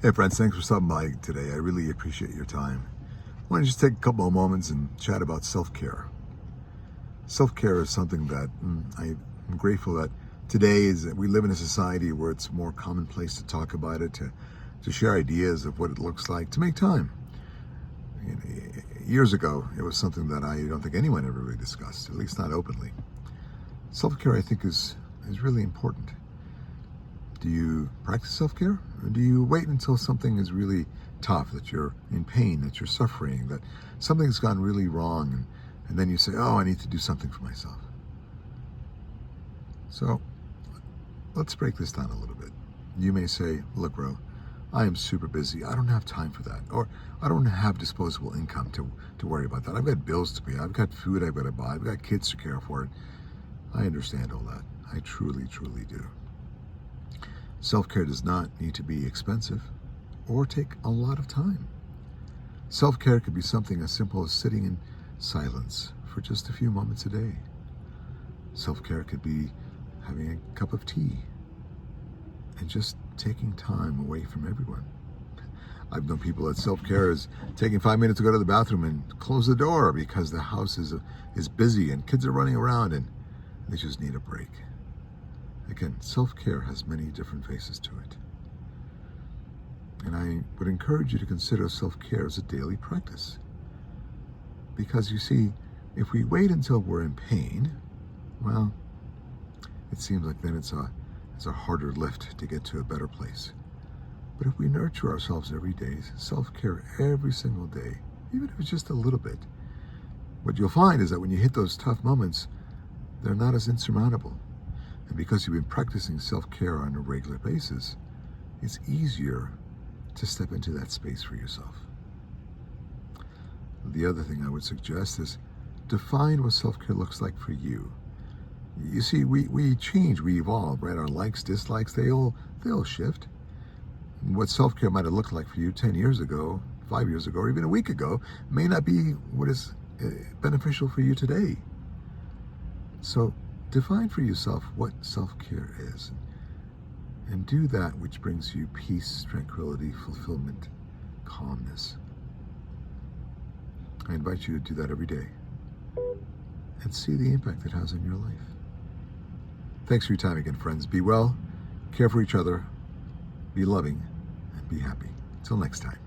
Hey friends, thanks for stopping by today. I really appreciate your time. I want to just take a couple of moments and chat about self-care. Self-care is something that I'm grateful that today we live in a society where it's more commonplace to talk about it, to share ideas of what it looks like, to make time. You know, years ago, it was something that I don't think anyone ever really discussed, at least not openly. Self-care, I think, is really important. Do you practice self-care? Or do you wait until something is really tough, that you're in pain, that you're suffering, that something's gone really wrong, and then you say, oh, I need to do something for myself? So let's break this down a little bit. You may say, look, Ro, I am super busy. I don't have time for that. Or I don't have disposable income to worry about that. I've got bills to pay. I've got food I've got to buy. I've got kids to care for. I understand all that. I truly, truly do. Self-care does not need to be expensive or take a lot of time. Self-care could be something as simple as sitting in silence for just a few moments a day. Self-care could be having a cup of tea and just taking time away from everyone. I've known people that self-care is taking 5 minutes to go to the bathroom and close the door because the house is busy and kids are running around and they just need a break. Again, self-care has many different faces to it. And I would encourage you to consider self-care as a daily practice. Because you see, if we wait until we're in pain, well, it seems like then it's a harder lift to get to a better place. But if we nurture ourselves every day, self-care every single day, even if it's just a little bit, what you'll find is that when you hit those tough moments, they're not as insurmountable. And because you've been practicing self-care on a regular basis, it's easier to step into that space for yourself. The other thing I would suggest is define what self-care looks like for you. You see, we change, we evolve, right? Our likes, dislikes, they'll shift. What self-care might have looked like for you 10 years ago, 5 years ago, or even a week ago may not be what is beneficial for you today. So define for yourself what self-care is and do that which brings you peace, tranquility, fulfillment, calmness. I invite you to do that every day and see the impact it has on your life. Thanks for your time again, friends. Be well, care for each other, be loving, and be happy. Till next time.